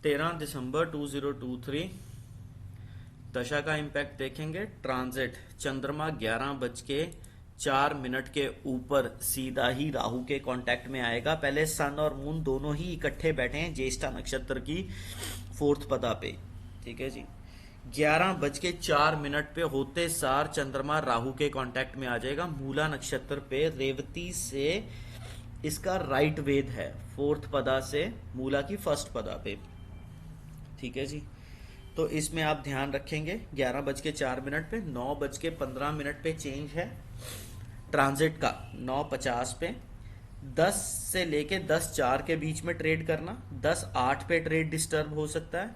13 दिसंबर 2023 दशा का इम्पैक्ट देखेंगे। ट्रांजिट चंद्रमा 11:04 के ऊपर सीधा ही राहु के कांटेक्ट में आएगा। पहले सन और मून दोनों ही इकट्ठे बैठे हैं ज्येष्ठा नक्षत्र की 4th पदा पे। ठीक है जी, 11:04 पे होते सार चंद्रमा राहु के कांटेक्ट में आ जाएगा। मूला नक्षत्र पे रेवती से इसका राइट वेद है, 4th पदा से मूला की 1st पदा पे। ठीक है जी, तो इसमें आप ध्यान रखेंगे 11:04 पे 9:15 पे चेंज है ट्रांजिट का 9:50 पे। 10 से लेके 10:04 के बीच में ट्रेड करना, 10:08 पे ट्रेड डिस्टर्ब हो सकता है।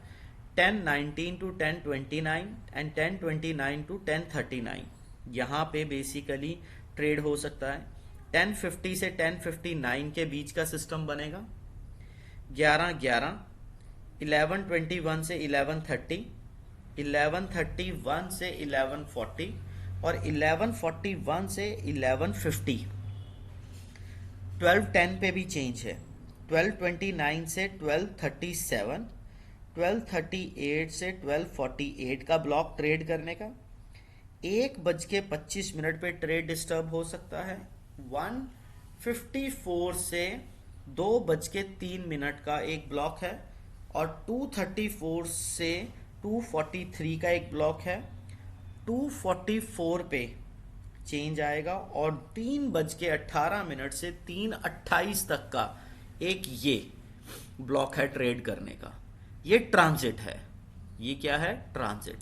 10:19 to 10:29 एंड 10:29 to 10:39 यहाँ पे बेसिकली ट्रेड हो सकता है। 10:50 से 10:59 के बीच का सिस्टम बनेगा। 11:11, 11:21 से 11:30, 11:31 से 11:40 और 11:41 से 11:50। 12:10 पे भी चेंज है। 12:29 से 12:37, 12:38 से 12:48 का ब्लॉक ट्रेड करने का। 1:25 पे ट्रेड डिस्टर्ब हो सकता है। 1:54 से 2:03 का एक ब्लॉक है और 2:34 से 2:43 का एक ब्लॉक है। 2:44 पे चेंज आएगा और 3:18 से 3:28 तक का एक ये ब्लॉक है ट्रेड करने का। ये ट्रांजिट है। ये क्या है? ट्रांजिट।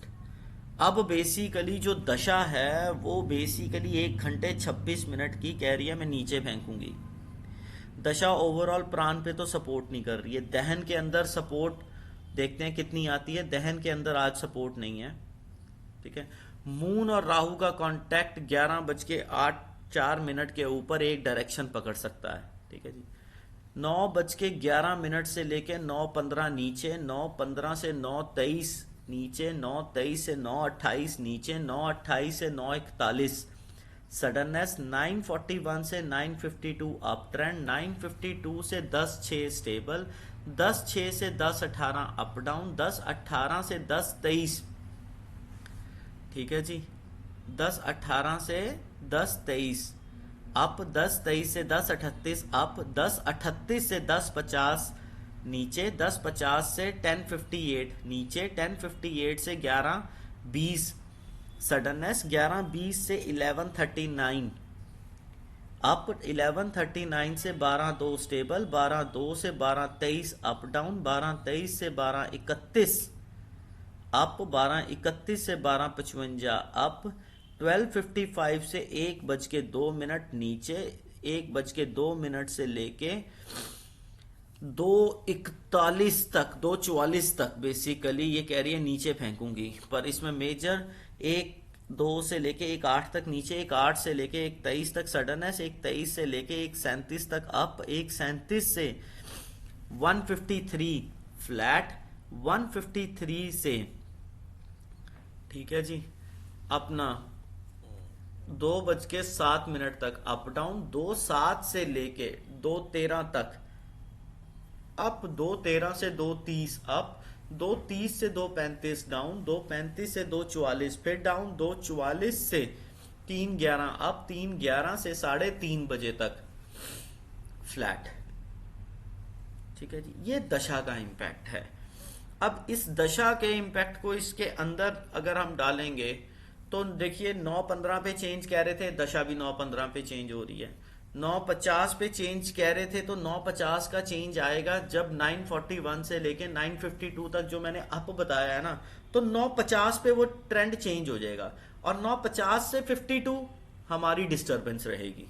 अब बेसिकली जो दशा है वो बेसिकली 1 घंटे 26 मिनट की कह रही है, मैं नीचे फेंकूंगी। दशा ओवरऑल प्राण पे तो सपोर्ट नहीं कर रही है। दहन के अंदर सपोर्ट देखते हैं कितनी आती है। दहन के अंदर आज सपोर्ट नहीं है। ठीक है, मून और राहु का कांटेक्ट 11:08 के ऊपर एक डायरेक्शन पकड़ सकता है। ठीक है जी, 9:11 से लेके 9:15 नीचे, 9:15 से 9:23 नीचे, 9:23 से 9:28 नीचे, 9:28 से 9:41 सडननेस, 9:41 से 9:52 अप ट्रेंड, 9:52 से 10:06 स्टेबल, 10:06 से 10:18 अप डाउन, 10:18 से 10:23। ठीक है जी, 10:18 से 10:23 अप, 10:23 से 10:38 अप, 10:38 से 10:50 नीचे, 10:50 से 10:58 नीचे, 10:58 से 11:20 सडननेस, 11:20 से 11:39 अप, 11:39 से 12:02 स्टेबल, 12:02 से 12:23 अप डाउन, 12:23 से 12:31 अप, 12:31 से 12:55 अप, 12:55 से 1:02 नीचे, 1:02 से लेके 2:41 तक, 2:44 तक बेसिकली ये कह रही है नीचे फेंकूंगी। पर इसमें मेजर 1:02 से लेके 1:08 तक नीचे, 1:08 से लेके 1:23 तक सडननेस, 1:23 से लेके 1:37 तक अप, 1:37 से 153 फ्लैट, 153 से ठीक है जी अपना 2:07 तक अप डाउन, 2:07 से लेके 2:13 तक अप, 2:13 से 2:30 अप, 2:30 से 2:35 डाउन, 2:35 से 2:44 फिर डाउन, 2:44 से 3:11 अप, 3:11 से 3:30 बजे तक फ्लैट। ठीक है जी, ये दशा का इंपैक्ट है। अब इस दशा के इंपैक्ट को इसके अंदर अगर हम डालेंगे तो देखिए 9:15 पे चेंज कह रहे थे, दशा भी 9:15 पे चेंज हो रही है। 9:50 पे चेंज कह रहे थे तो 9:50 का चेंज आएगा जब 9:41 से लेके 9:52 तक जो मैंने अप बताया है ना, तो 9:50 पे वो ट्रेंड चेंज हो जाएगा और 9:50 से 52 हमारी डिस्टर्बेंस रहेगी।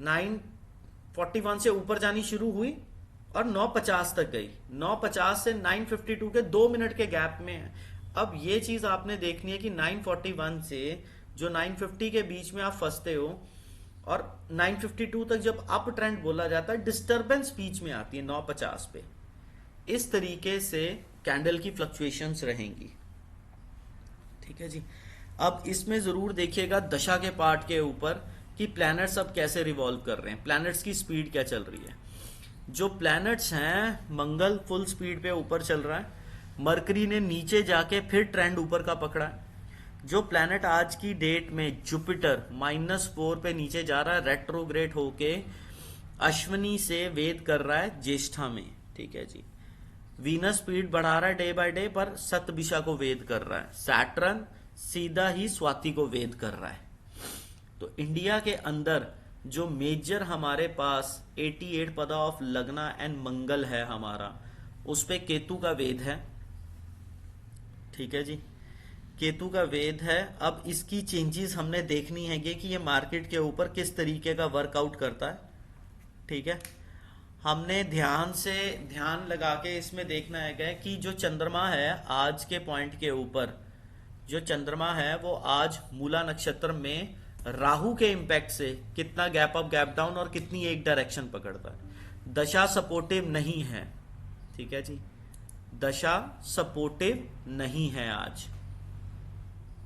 9:41 से ऊपर जानी शुरू हुई और 9:50 तक गई। 9:50 से 9:52 के 2 मिनट के गैप में है। अब ये चीज आपने देखनी है कि 9:41 से जो 9:50 के बीच में आप फंसते हो और 9:52 तक जब अप ट्रेंड बोला जाता है, डिस्टर्बेंस बीच में आती है 9:50 पे। इस तरीके से कैंडल की फ्लक्चुएशंस रहेंगी। ठीक है जी, अब इसमें जरूर देखिएगा दशा के पार्ट के ऊपर कि प्लैनेट्स अब कैसे रिवॉल्व कर रहे हैं, प्लैनेट्स की स्पीड क्या चल रही है। जो प्लैनेट्स हैं, मंगल फुल स्पीड पे ऊपर चल रहा है, मरकरी ने नीचे जाके फिर ट्रेंड ऊपर का पकड़ा है। जो प्लैनेट आज की डेट में जुपिटर -4 पे नीचे जा रहा है, रेट्रोग्रेड होके अश्विनी से वेद कर रहा है ज्येष्ठा में, ठीक है जी। वीनस स्पीड बढ़ा रहा है डे बाय डे, पर सतभिषा को वेद कर रहा है। सैटर्न सीधा ही स्वाति को वेद कर रहा है। तो इंडिया के अंदर जो मेजर हमारे पास 88 पदा ऑफ लग्ना एंड मंगल है हमारा, उस पे केतु का वेद है, ठीक है जी। केतु का वेद है। अब इसकी चेंजेस हमने देखनी है कि ये मार्केट के ऊपर किस तरीके का वर्कआउट करता है, ठीक है। हमने ध्यान लगा के इसमें देखना है कि जो चंद्रमा है आज के पॉइंट के ऊपर, जो चंद्रमा है वो आज मूला नक्षत्र में राहु के इंपैक्ट से कितना गैप अप गैप डाउन और कितनी एक डायरेक्शन पकड़ता है। दशा सपोर्टिव नहीं है, ठीक है जी, दशा सपोर्टिव नहीं है आज,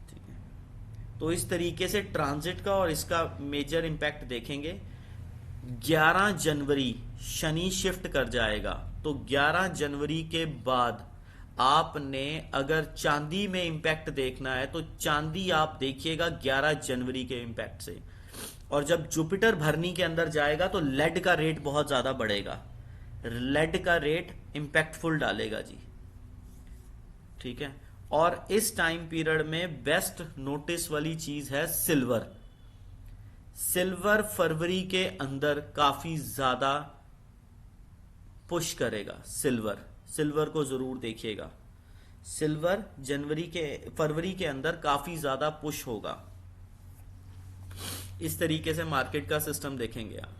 ठीक है। तो इस तरीके से ट्रांजिट का और इसका मेजर इंपैक्ट देखेंगे। 11 जनवरी शनि शिफ्ट कर जाएगा, तो 11 जनवरी के बाद आपने अगर चांदी में इंपैक्ट देखना है तो चांदी आप देखिएगा 11 जनवरी के इंपैक्ट से। और जब जुपिटर भरनी के अंदर जाएगा तो लेड का रेट बहुत ज्यादा बढ़ेगा, लेड का रेट इंपैक्टफुल डालेगा जी, ठीक है। और इस टाइम पीरियड में बेस्ट नोटिस वाली चीज है सिल्वर। सिल्वर फरवरी के अंदर काफी ज्यादा पुश करेगा। सिल्वर को जरूर देखिएगा। सिल्वर फरवरी के अंदर काफी ज्यादा पुश होगा। इस तरीके से मार्केट का सिस्टम देखेंगे आप।